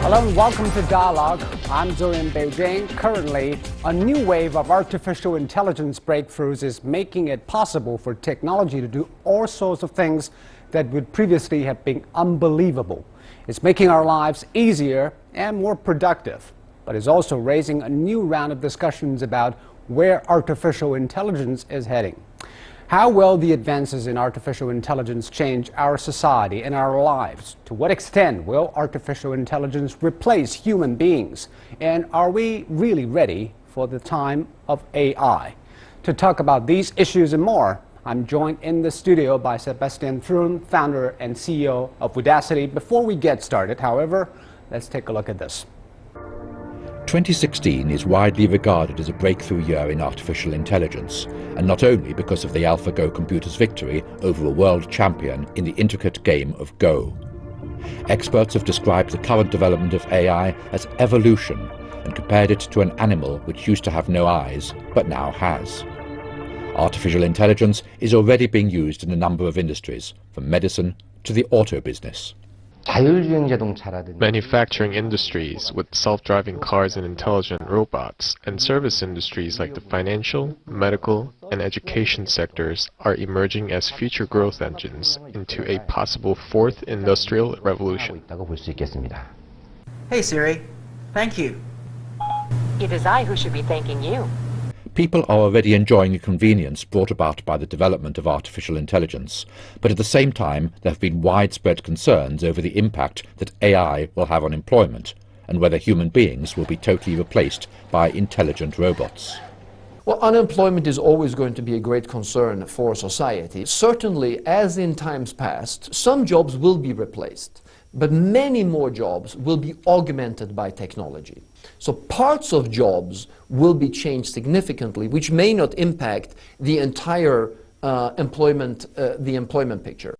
Hello and welcome to Dialogue. I'm Zoe in Beijing. Currently, a new wave of artificial intelligence breakthroughs is making it possible for technology to do all sorts of things that would previously have been unbelievable. It's making our lives easier and more productive, but it's also raising a new round of discussions about where artificial intelligence is heading. How will the advances in artificial intelligence change our society and our lives? To what extent will artificial intelligence replace human beings? And are we really ready for the time of AI? To talk about these issues and more, I'm joined in the studio by Sebastian Thrun, founder and CEO of Udacity. Before we get started, however, let's take a look at this. 2016 is widely regarded as a breakthrough year in artificial intelligence, and not only because of the AlphaGo computer's victory over a world champion in the intricate game of Go. Experts have described the current development of AI as evolution and compared it to an animal which used to have no eyes, but now has. Artificial intelligence is already being used in a number of industries, from medicine to the auto business. Manufacturing industries with self-driving cars and intelligent robots, and service industries like the financial, medical, and education sectors are emerging as future growth engines into a possible fourth industrial revolution. Hey Siri, thank you. It is I who should be thanking you. People are already enjoying the convenience brought about by the development of artificial intelligence, but at the same time there have been widespread concerns over the impact that AI will have on employment and whether human beings will be totally replaced by intelligent robots. Well, unemployment is always going to be a great concern for society. Certainly, as in times past, some jobs will be replaced, but many more jobs will be augmented by technology. So parts of jobs will be changed significantly, which may not impact the entire employment picture.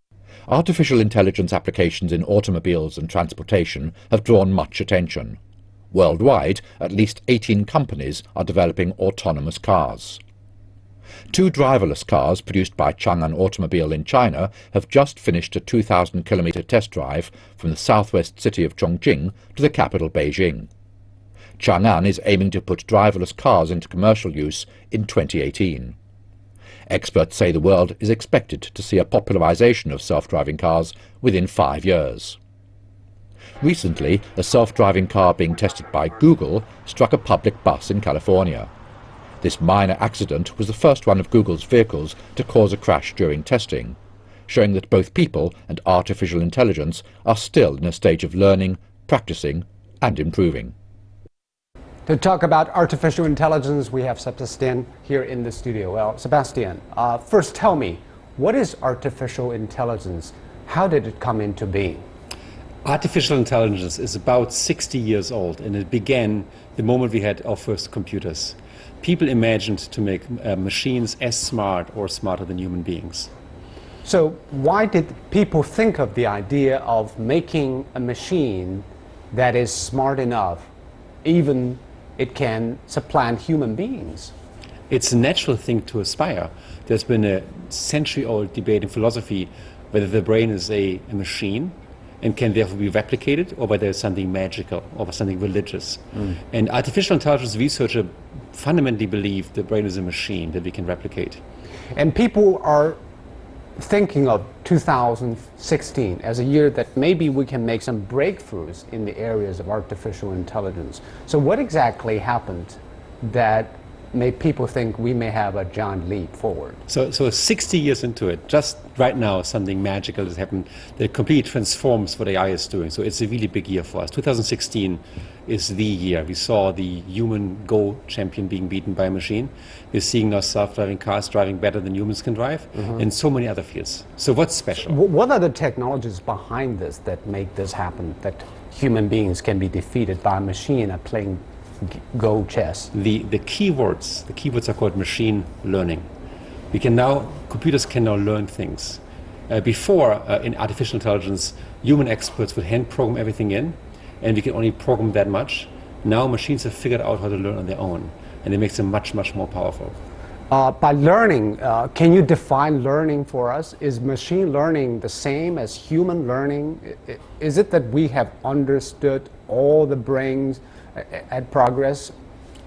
Artificial intelligence applications in automobiles and transportation have drawn much attention. Worldwide, at least 18 companies are developing autonomous cars. 2 driverless cars produced by Chang'an Automobile in China have just finished a 2,000-kilometer test drive from the southwest city of Chongqing to the capital Beijing. Chang'an is aiming to put driverless cars into commercial use in 2018. Experts say the world is expected to see a popularization of self-driving cars within 5 years. Recently, a self-driving car being tested by Google struck a public bus in California. This minor accident was the first one of Google's vehicles to cause a crash during testing, showing that both people and artificial intelligence are still in a stage of learning, practicing, and improving. To talk about artificial intelligence, we have Sebastian here in the studio. Well, Sebastian, first tell me, what is artificial intelligence? How did it come into being? Artificial intelligence is about 60 years old, and it began the moment we had our first computers. People imagined to make machines as smart or smarter than human beings. So why did people think of the idea of making a machine that is smart enough, even it can supplant human beings? It's a natural thing to aspire. There's been a century-old debate in philosophy whether the brain is a machine and can therefore be replicated, or whether it's something magical or something religious. And artificial intelligence researchers fundamentally believe the brain is a machine that we can replicate. And people are thinking of 2016 as a year that maybe we can make some breakthroughs in the areas of artificial intelligence. So what exactly happened that made people think we may have a giant leap forward? So 60 years into it, just right now something magical has happened that completely transforms what AI is doing. So it's a really big year for us. 2016 is the year. We saw the human Go champion being beaten by a machine. We're seeing now self-driving cars driving better than humans can drive, and so many other fields. So what's special? What are the technologies behind this that make this happen, that human beings can be defeated by a machine at playing Go chess? The keywords are called machine learning. Computers can now learn things. Before, in artificial intelligence, human experts would hand program everything in, and we can only program that much. Now machines have figured out how to learn on their own, and it makes them much, much more powerful. By learning, can you define learning for us? Is machine learning the same as human learning? Is it that we have understood all the brains at progress?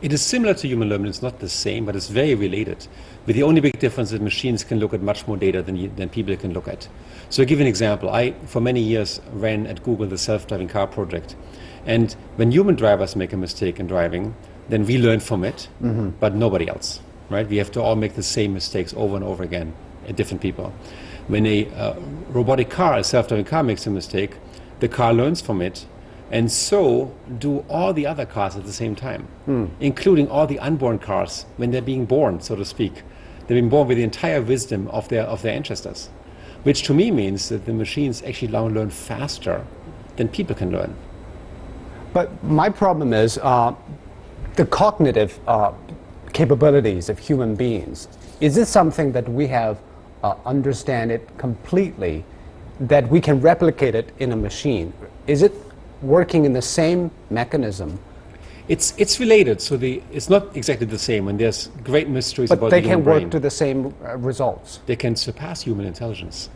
It is similar to human learning. It's not the same, but it's very related. With the only big difference that machines can look at much more data than people can look at. So I'll give you an example. I, for many years, ran at Google the self-driving car project. And when human drivers make a mistake in driving, then we learn from it, but nobody else. Right? We have to all make the same mistakes over and over again at different people. When a robotic car, a self-driving car makes a mistake, the car learns from it, and so do all the other cars at the same time, including all the unborn cars when they're being born, so to speak. They're being born with the entire wisdom of their ancestors, which to me means that the machines actually now learn faster than people can learn. But my problem is the cognitive capabilities of human beings. Is this something that we have understand it completely, that we can replicate it in a machine? Is it working in the same mechanism? It's related, so it's not exactly the same, and there's great mysteries about the human brain. But they can work to the same results. They can surpass human intelligence.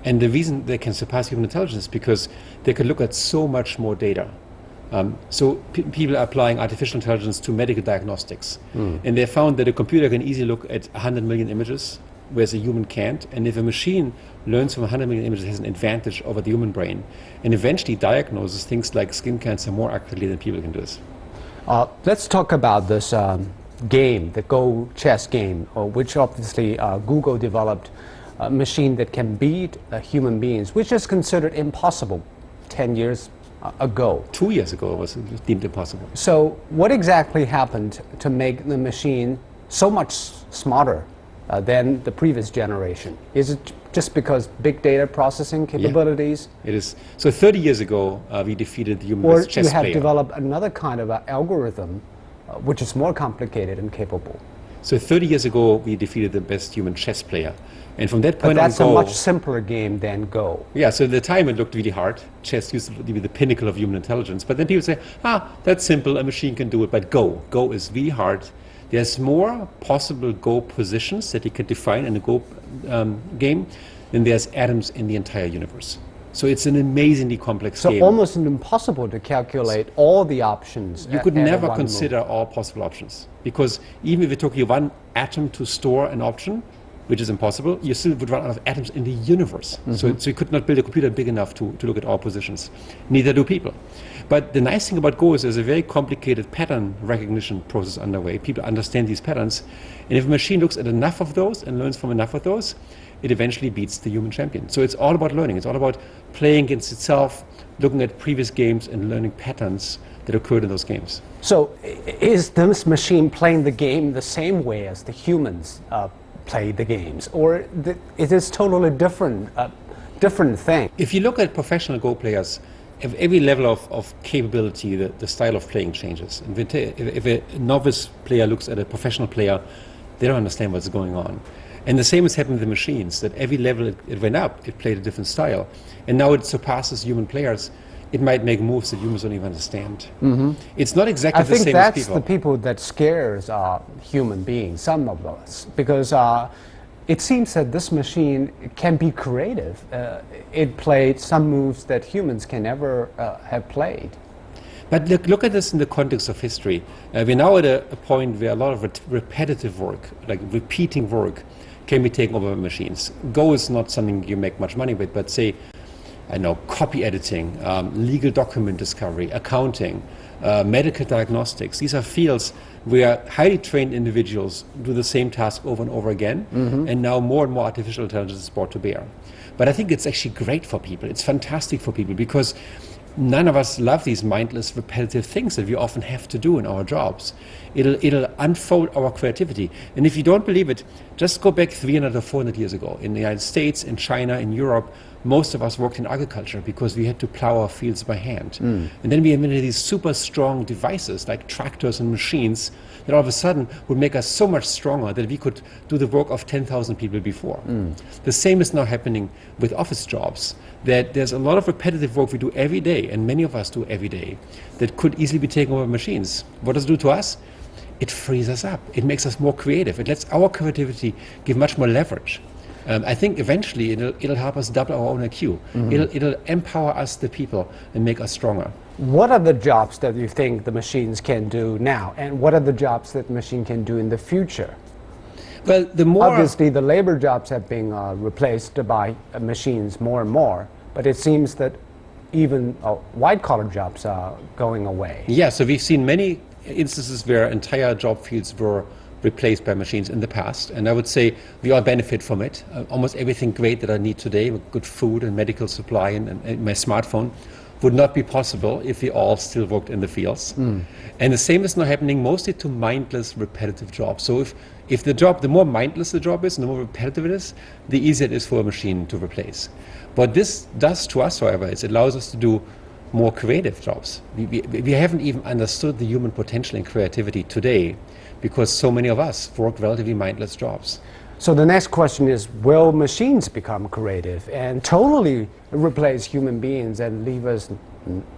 And the reason they can surpass human intelligence is because they can look at so much more data. So people are applying artificial intelligence to medical diagnostics. And they found that a computer can easily look at 100 million images, whereas a human can't. And if a machine learns from 100 million images, it has an advantage over the human brain, and eventually diagnoses things like skin cancer more accurately than people can do this. Let's talk about this game, the Go chess game, which obviously Google developed a machine that can beat human beings, which is considered impossible 10 years ago. 2 years ago, it was deemed impossible. So what exactly happened to make the machine so much smarter than the previous generation? Is it just because big data processing capabilities? Yeah, it is. So 30 years ago, we defeated the human best chess player. Or you have developed another kind of algorithm which is more complicated and capable. So 30 years ago, we defeated the best human chess player. And from that point on, that's a much simpler game than Go. Yeah, so at the time it looked really hard. Chess used to be the pinnacle of human intelligence. But then people say, that's simple, a machine can do it. But Go is really hard. There's more possible Go positions that you can define in a Go game than there's atoms in the entire universe. So it's an amazingly complex game. So almost impossible to calculate all the options. You could never consider all possible options. Because even if it took you one atom to store an option, which is impossible, you still would run out of atoms in the universe. So you could not build a computer big enough to look at all positions. Neither do people. But the nice thing about Go is there's a very complicated pattern recognition process underway. People understand these patterns. And if a machine looks at enough of those and learns from enough of those, it eventually beats the human champion. So it's all about learning. It's all about playing against itself, looking at previous games and learning patterns that occurred in those games. So is this machine playing the game the same way as the humans play the games, or is this totally different thing? If you look at professional Go players, at every level of capability, the style of playing changes. And if a novice player looks at a professional player, they don't understand what's going on. And the same has happened with the machines, that every level it went up, it played a different style. And now it surpasses human players. It might make moves that humans don't even understand. It's not exactly the same as people. I think that's the people that scares human beings, some of us, because it seems that this machine can be creative. It played some moves that humans can never have played. But look at this in the context of history. We're now at a point where a lot of repetitive work, like repeating work, can be taken over by machines. Go is not something you make much money with, but say, I know, copy editing, legal document discovery, accounting, medical diagnostics. These are fields where highly trained individuals do the same task over and over again, and now more and more artificial intelligence is brought to bear. But I think it's actually great for people. It's fantastic for people because none of us love these mindless, repetitive things that we often have to do in our jobs. It'll unfold our creativity. And if you don't believe it, just go back 300 or 400 years ago. In the United States, in China, in Europe, most of us worked in agriculture because we had to plow our fields by hand. And then we invented these super strong devices like tractors and machines that all of a sudden would make us so much stronger that we could do the work of 10,000 people before. The same is now happening with office jobs, that there's a lot of repetitive work we do every day, and many of us do every day, that could easily be taken over by machines. What does it do to us? it frees us up. It makes us more creative. It lets our creativity give much more leverage. I think eventually it'll help us double our own IQ. It'll empower us, the people, and make us stronger. What are the jobs that you think the machines can do now, and what are the jobs that the machine can do in the future? Well, the more obviously the labor jobs have been replaced by machines more and more, but it seems that even white-collar jobs are going away. Yeah, so we've seen many instances where entire job fields were replaced by machines in the past, and I would say we all benefit from it. Almost everything great that I need today, with good food and medical supply and my smartphone, would not be possible if we all still worked in the fields. And the same is now happening mostly to mindless, repetitive jobs. So if the more mindless the job is and the more repetitive it is, the easier it is for a machine to replace. What this does to us, however, is it allows us to do more creative jobs. We haven't even understood the human potential and creativity today because so many of us work relatively mindless jobs. So the next question is, will machines become creative and totally replace human beings and leave us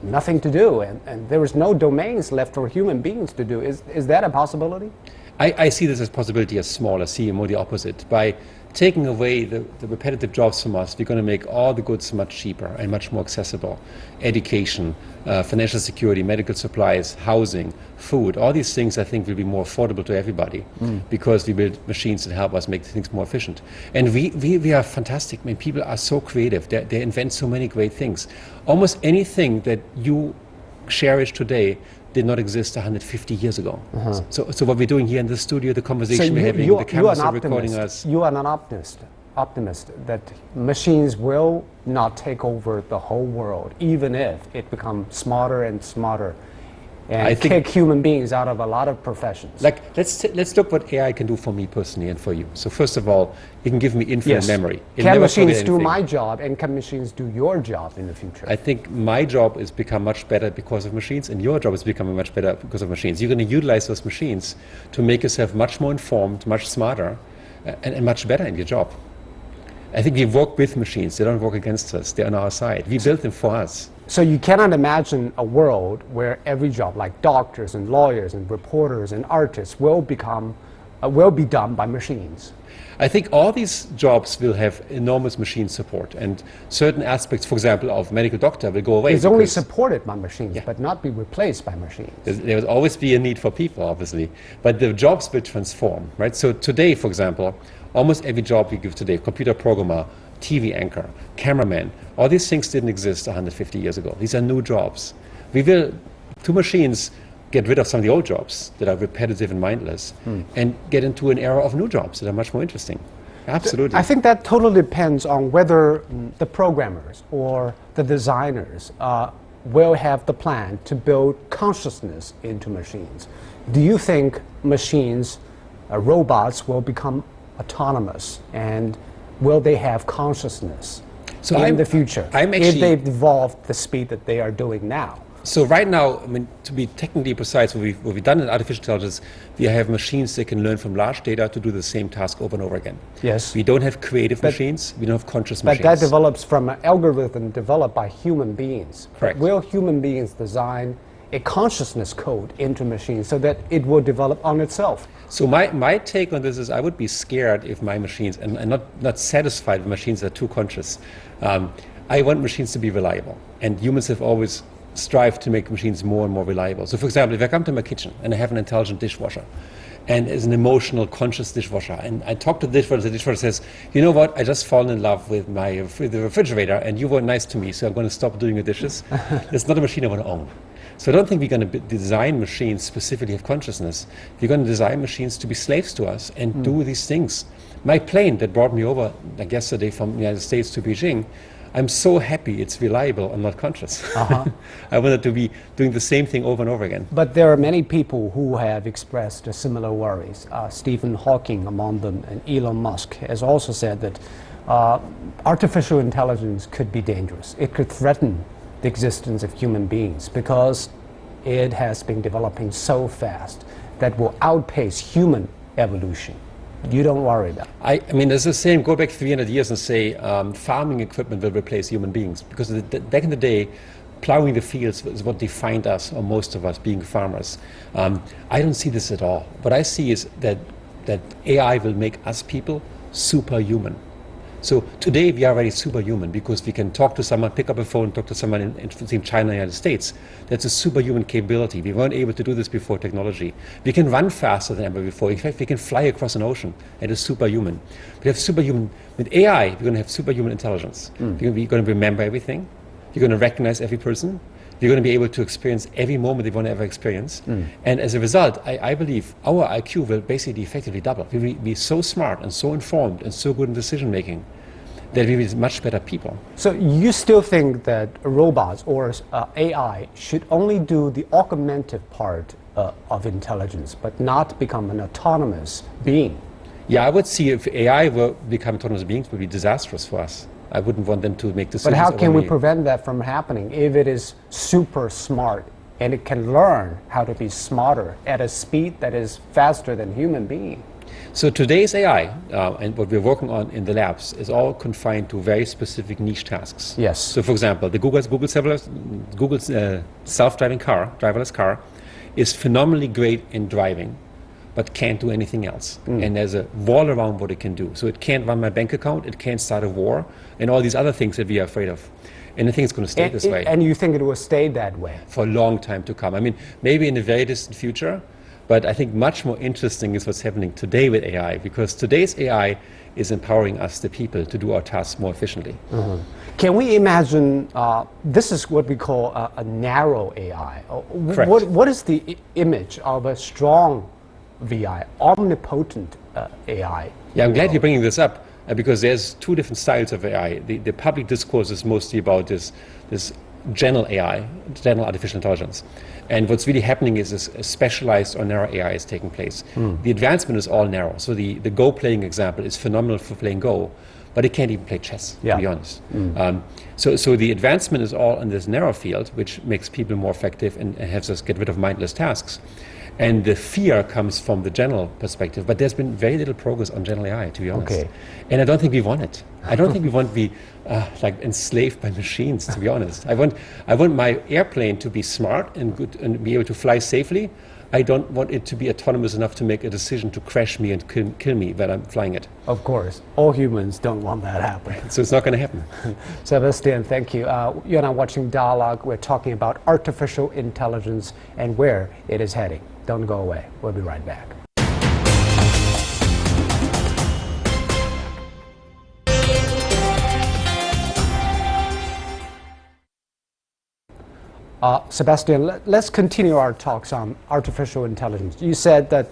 nothing to do, and there is no domains left for human beings to do? Is that a possibility? I see this as possibility as small. I see more the opposite. By taking away the repetitive jobs from us, we're going to make all the goods much cheaper and much more accessible. Education, financial security, medical supplies, housing, food, all these things I think will be more affordable to everybody because we build machines that help us make things more efficient. And we are fantastic. I mean, people are so creative. They invent so many great things. Almost anything that you cherish today did not exist 150 years ago. So what we're doing here in the studio, the conversation we're having, the cameras are recording us. You are an optimist that machines will not take over the whole world, even if it becomes smarter and smarter and kick human beings out of a lot of professions. Like, let's look what AI can do for me personally and for you. So first of all, it can give me infinite memory. Can machines do my job, and can machines do your job in the future? I think my job has become much better because of machines, and your job is becoming much better because of machines. You're going to utilize those machines to make yourself much more informed, much smarter, and much better in your job. I think we work with machines. They don't work against us. They're on our side. We built them for us. So you cannot imagine a world where every job, like doctors and lawyers and reporters and artists, will be done by machines. I think all these jobs will have enormous machine support, and certain aspects, for example, of medical doctor will go away. It's only supported by machines, but not be replaced by machines. There will always be a need for people, obviously, but the jobs will transform, right? So today, for example, almost every job we give today, computer programmer, TV anchor, cameraman, all these things didn't exist 150 years ago. These are new jobs. We will, through machines, get rid of some of the old jobs that are repetitive and mindless and get into an era of new jobs that are much more interesting. Absolutely. I think that totally depends on whether the programmers or the designers will have the plan to build consciousness into machines. Do you think machines, robots, will become autonomous, and will they have consciousness in the future if they've evolved the speed that they are doing now? So right now, I mean, to be technically precise, what we've done in artificial intelligence, we have machines that can learn from large data to do the same task over and over again. Yes. We don't have creative machines. We don't have conscious machines. But that develops from an algorithm developed by human beings. Correct. But will human beings design a consciousness code into machines so that it will develop on itself? So my take on this is I would be scared if my machines, and not satisfied with machines that are too conscious. I want machines to be reliable, and humans have always strived to make machines more and more reliable. So for example, if I come to my kitchen and I have an intelligent dishwasher, and it's an emotional, conscious dishwasher, and I talk to the dishwasher says, you know what, I just fallen in love with the refrigerator, and you were nice to me, so I'm going to stop doing the dishes. It's not a machine I want to own. So I don't think we're going to design machines specifically of consciousness. We're going to design machines to be slaves to us and do these things. My plane that brought me over like yesterday from the United States to Beijing, I'm so happy it's reliable and not conscious. I wanted to be doing the same thing over and over again. But there are many people who have expressed similar worries. Stephen Hawking among them, and Elon Musk has also said that artificial intelligence could be dangerous. It could threaten the existence of human beings because it has been developing so fast that will outpace human evolution. You don't worry about it. I mean, there's the same, go back 300 years and say farming equipment will replace human beings, because back in the day, plowing the fields is what defined us, or most of us, being farmers. I don't see this at all. What I see is that AI will make us people superhuman. So today we are already superhuman because we can talk to someone, pick up a phone, talk to someone in China, United States. That's a superhuman capability. We weren't able to do this before technology. We can run faster than ever before. In fact, we can fly across an ocean. That is superhuman. We have superhuman, with AI, we're going to have superhuman intelligence. We're going to remember everything. You're going to recognize every person. You're going to be able to experience every moment they want to ever experience. And as a result, I believe our IQ will basically effectively double. We will be so smart and so informed and so good in decision making that we will be much better people. So you still think that robots or AI should only do the augmentative part of intelligence, but not become an autonomous being? Yeah, I would see if AI will become autonomous beings, it would be disastrous for us. I wouldn't want them to make decisions. But how can we me. prevent that from happening if it is super smart and it can learn how to be smarter at a speed that is faster than human being? So today's AI and what we're working on in the labs is all confined to very specific niche tasks. Yes. So for example, the Google's self-driving car, driverless car, is phenomenally great in driving, but can't do anything else. And there's a wall around what it can do. So it can't run my bank account, it can't start a war, and all these other things that we are afraid of. And I think it's going to stay this way. And you think it will stay that way? For a long time to come. I mean, maybe in the very distant future, but I think much more interesting is what's happening today with AI, because today's AI is empowering us, the people, to do our tasks more efficiently. Can we imagine, this is what we call a narrow AI. Correct. What is the image of a strong VI, omnipotent AI? Yeah, I'm glad you're bringing this up because there's two different styles of AI. The public discourse is mostly about this general AI, general artificial intelligence. And what's really happening is this specialized or narrow AI is taking place. The advancement is all narrow. So the Go playing example is phenomenal for playing Go, but it can't even play chess, to be honest. So the advancement is all in this narrow field, which makes people more effective and helps us get rid of mindless tasks. And the fear comes from the general perspective, but there's been very little progress on general AI, to be honest. Okay. And I don't think we want it. I don't think we want to be like enslaved by machines, to be honest. I want my airplane to be smart and good and be able to fly safely. I don't want it to be autonomous enough to make a decision to crash me and kill me when I'm flying it. Of course, all humans don't want that happening. So it's not going to happen. Sebastian, thank you. You're now watching Dialogue. We're talking about artificial intelligence and where it is heading. Don't go away. We'll be right back. Sebastian, let's continue our talks on artificial intelligence. You said that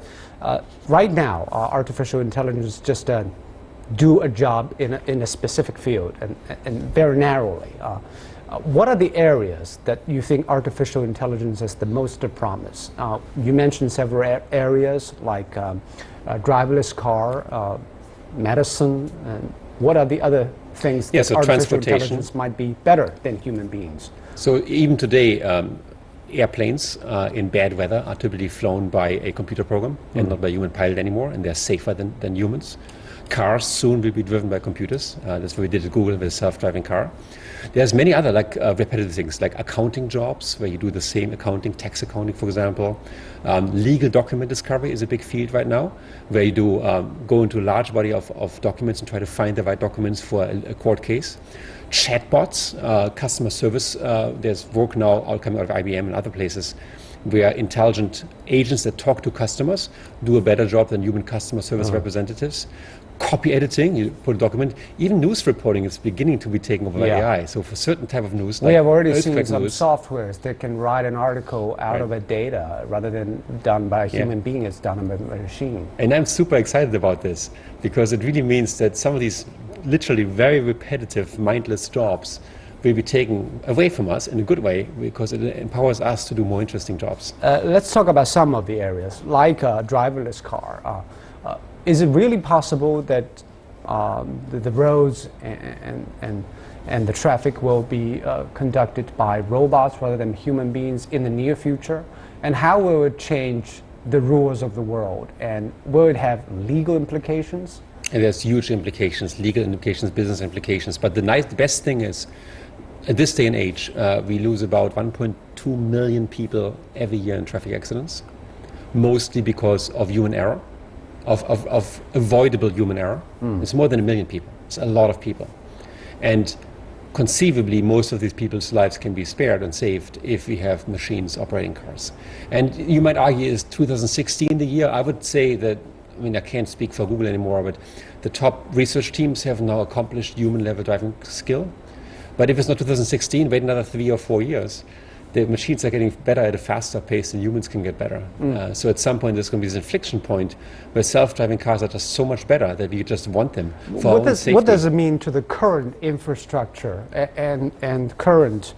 right now, artificial intelligence just do a job in a specific field and very narrowly. What are the areas that you think artificial intelligence has the most to promise? You mentioned several areas like driverless car, medicine, and what are the other things that artificial intelligence might be better than human beings? So even today, airplanes in bad weather are typically flown by a computer program and not by human pilot anymore, and they're safer than humans. Cars soon will be driven by computers. That's what we did at Google with a self-driving car. There's many other repetitive things like accounting jobs where you do the same accounting, tax accounting, for example. Legal document discovery is a big field right now where you do go into a large body of documents and try to find the right documents for a court case. Chatbots, customer service, there's work now all coming out of IBM and other places where intelligent agents that talk to customers do a better job than human customer service representatives. Copy editing, you put a document, even news reporting is beginning to be taken over by AI. So for certain type of news, we have already seen some news, softwares that can write an article out of a data rather than done by a human being, it's done by a machine. And I'm super excited about this because it really means that some of these literally very repetitive, mindless jobs will be taken away from us in a good way because it empowers us to do more interesting jobs. Let's talk about some of the areas, like a driverless car. Is it really possible that the roads and the traffic will be conducted by robots rather than human beings in the near future? And how will it change the rules of the world? And will it have legal implications? And there's huge implications, legal implications, business implications. But the best thing is at this day and age, we lose about 1.2 million people every year in traffic accidents, mostly because of human error, of avoidable human error. It's more than 1 million people. It's a lot of people. And conceivably, most of these people's lives can be spared and saved if we have machines operating cars. And you might argue, is 2016 the year? I would say that, I mean, I can't speak for Google anymore, but the top research teams have now accomplished human-level driving skill. But if it's not 2016, wait another 3 or 4 years. The machines are getting better at a faster pace than humans can get better. So at some point there's going to be this inflection point where self-driving cars are just so much better that we just want them for our own safety. What does it mean to the current infrastructure and current,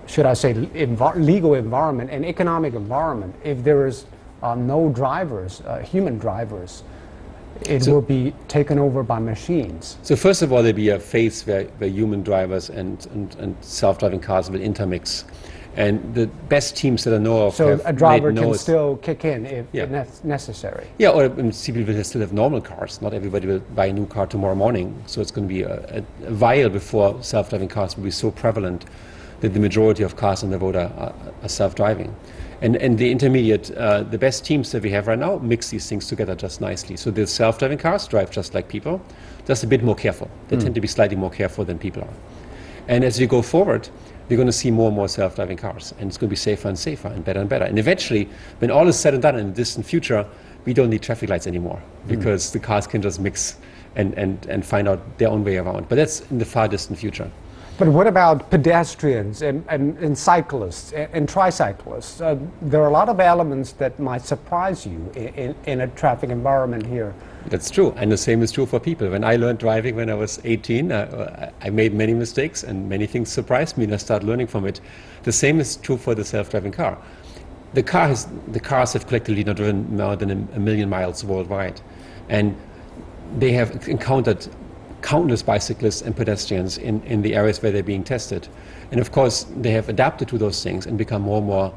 should I say, legal environment and economic environment if there is no drivers, human drivers? It will be taken over by machines. So first of all, there'll be a phase where human drivers and self-driving cars will intermix. And the best teams that I know of so have a driver made can still kick in if necessary. Yeah, or people will still have normal cars. Not everybody will buy a new car tomorrow morning. So it's going to be a while before self-driving cars will be so prevalent that the majority of cars on the road are self-driving. And the intermediate, the best teams that we have right now mix these things together just nicely. So the self-driving cars drive just like people, just a bit more careful. They tend to be slightly more careful than people are. And as we go forward, we're going to see more and more self-driving cars. And it's going to be safer and safer and better and better. And eventually, when all is said and done in the distant future, we don't need traffic lights anymore because the cars can just mix and find out their own way around. But that's in the far distant future. But what about pedestrians and cyclists and tricyclists? There are a lot of elements that might surprise you in a traffic environment here. That's true, and the same is true for people. When I learned driving when I was 18, I made many mistakes and many things surprised me and I started learning from it. The same is true for the self-driving car. The cars have collectively not driven more than 1 million miles worldwide, and they have encountered countless bicyclists and pedestrians in the areas where they're being tested. And of course, they have adapted to those things and become more and more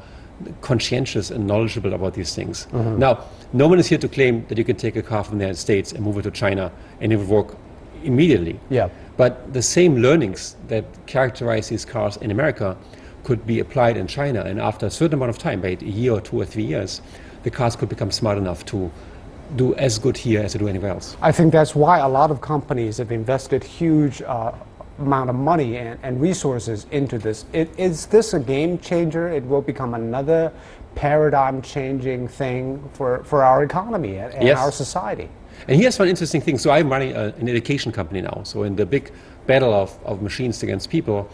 conscientious and knowledgeable about these things. Now, no one is here to claim that you can take a car from the United States and move it to China and it will work immediately. Yeah. But the same learnings that characterize these cars in America could be applied in China, and after a certain amount of time, by a year or 2 or 3 years, the cars could become smart enough to do as good here as they do anywhere else. I think that's why a lot of companies have invested huge amount of money and resources into this. Is this a game changer? It will become another paradigm-changing thing for our economy and Yes. our society. And here's one interesting thing. So I'm running an education company now. So in the big battle of machines against people,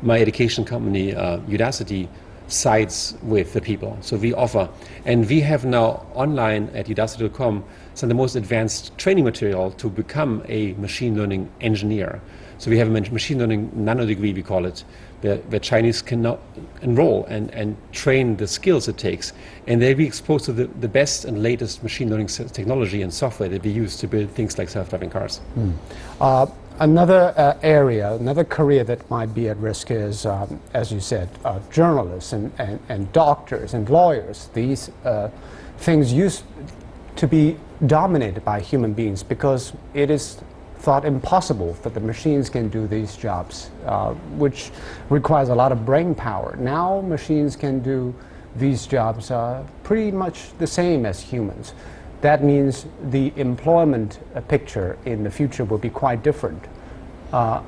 my education company, Udacity, sides with the people. So we offer, and we have now online at udacity.com some of the most advanced training material to become a machine learning engineer. So we have a machine learning nano degree, we call it, where Chinese can now enroll and train the skills it takes, and they'll be exposed to the best and latest machine learning technology and software that we use to build things like self-driving cars. Another area, another career that might be at risk is, as you said, journalists and doctors and lawyers. These things used to be dominated by human beings because it is thought impossible that the machines can do these jobs, which requires a lot of brain power. Now machines can do these jobs pretty much the same as humans. That means the employment picture in the future will be quite different. Yeah,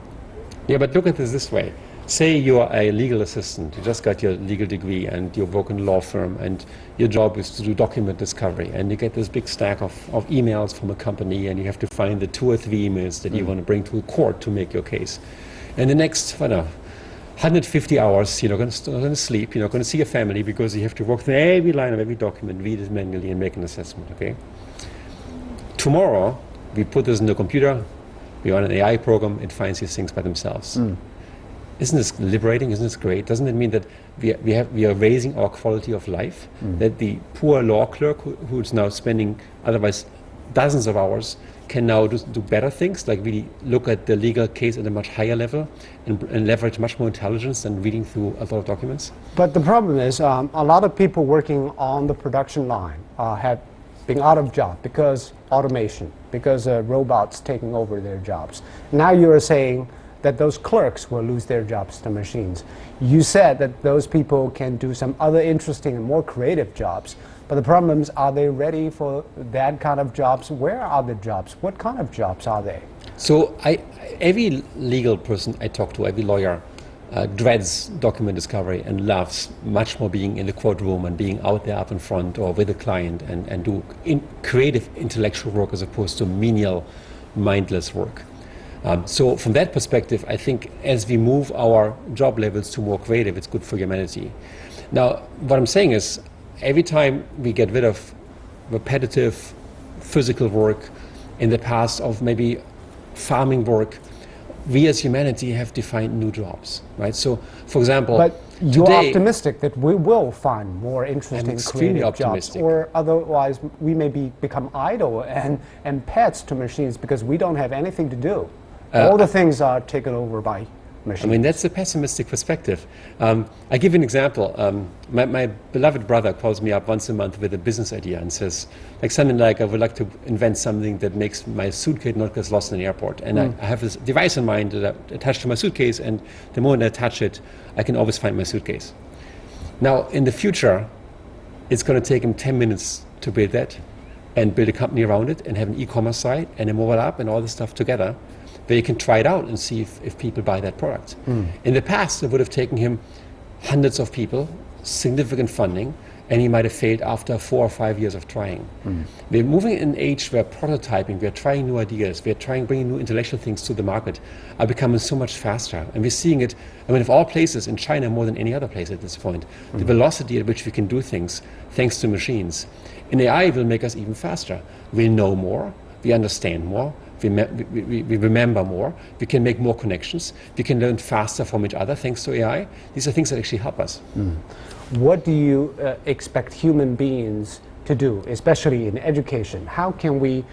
but look at this way. Say you're a legal assistant, you just got your legal degree and you work in a law firm and your job is to do document discovery, and you get this big stack of emails from a company and you have to find the 2 or 3 emails that you want to bring to a court to make your case. And the next, 150 hours, you're not going to sleep, you're not going to see your family because you have to work through every line of every document, read it manually and make an assessment, okay? Tomorrow, we put this in the computer, we run an AI program, it finds these things by themselves. Isn't this liberating? Isn't this great? Doesn't it mean that we are raising our quality of life? That the poor law clerk who's now spending otherwise dozens of hours can now do better things, like really look at the legal case at a much higher level and leverage much more intelligence than reading through a lot of documents? But the problem is a lot of people working on the production line have been out of job because automation, because robots taking over their jobs. Now you're saying that those clerks will lose their jobs to machines. You said that those people can do some other interesting and more creative jobs. But the problem is, are they ready for that kind of jobs? Where are the jobs? What kind of jobs are they? So every legal person I talk to, every lawyer, dreads document discovery and loves much more being in the courtroom and being out there up in front or with a client and do creative intellectual work as opposed to menial, mindless work. So from that perspective, I think as we move our job levels to more creative, it's good for humanity. Now, what I'm saying is, every time we get rid of repetitive physical work in the past of maybe farming work, we as humanity have defined new jobs, right? So, for example, but you're today, optimistic that we will find more interesting creative optimistic. jobs, or otherwise we may become idle and pets to machines because we don't have anything to do. All the things are taken over by machines. I mean, that's a pessimistic perspective. I give you an example. My beloved brother calls me up once a month with a business idea and says, like something like, I would like to invent something that makes my suitcase not get lost in the airport. And I have this device in mind that I attach to my suitcase, and the moment I touch it, I can always find my suitcase. Now, in the future, it's going to take him 10 minutes to build that and build a company around it and have an e-commerce site and a mobile app and all this stuff together, where you can try it out and see if people buy that product. In the past, it would have taken him hundreds of people, significant funding, and he might have failed after 4 or 5 years of trying. We're moving in an age where prototyping, we're trying new ideas, we're bringing new intellectual things to the market, are becoming so much faster. And we're seeing it, I mean, of all places, in China more than any other place at this point. The velocity at which we can do things, thanks to machines. And AI will make us even faster. We'll know more, we understand more, we remember more, we can make more connections, we can learn faster from each other thanks to AI. These are things that actually help us. What do you expect human beings to do, especially in education? How can we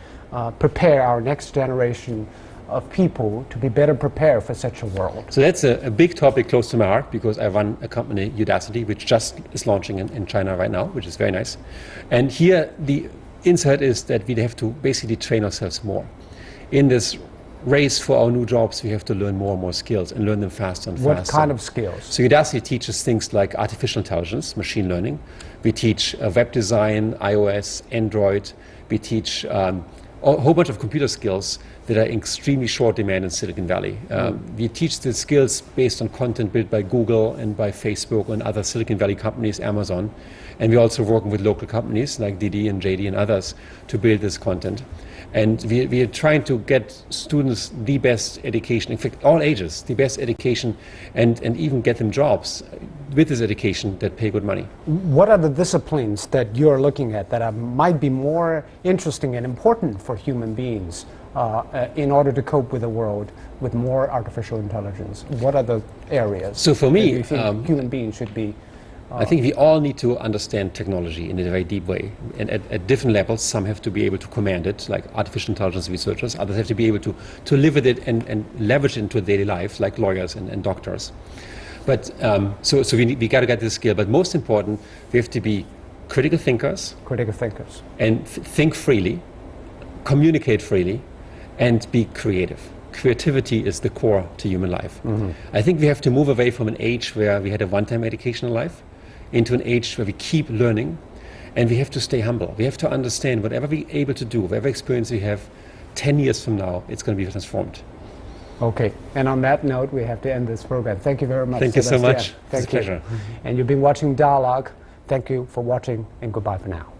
prepare our next generation of people to be better prepared for such a world? So that's a big topic close to my heart, because I run a company, Udacity, which just is launching in China right now, which is very nice. And here the insight is that we have to basically train ourselves more. In this race for our new jobs, we have to learn more and more skills and learn them faster and faster. What kind of skills? So Udacity teaches things like artificial intelligence, machine learning. We teach web design, iOS, Android. We teach a whole bunch of computer skills that are extremely short demand in Silicon Valley. We teach the skills based on content built by Google and by Facebook and other Silicon Valley companies, Amazon. And we're also working with local companies like Didi and JD and others to build this content. And we are trying to get students the best education, in fact, all ages, the best education, and even get them jobs with this education that pay good money. What are the disciplines that you're looking at that might be more interesting and important for human beings in order to cope with a world with more artificial intelligence? What are the areas so for me, that you think human beings should be? I think we all need to understand technology in a very deep way. And at different levels, some have to be able to command it, like artificial intelligence researchers. Others have to be able to live with it and leverage it into daily life, like lawyers and doctors. But so we got to get this skill. But most important, we have to be critical thinkers. Critical thinkers. And think freely, communicate freely, and be creative. Creativity is the core to human life. I think we have to move away from an age where we had a one-time educational life into an age where we keep learning, and we have to stay humble. We have to understand whatever we're able to do, whatever experience we have, 10 years from now, it's going to be transformed. Okay, and on that note, we have to end this program. Thank you very much. Thank you so much. Thank it's a pleasure. And you've been watching Dialogue. Thank you for watching, and goodbye for now.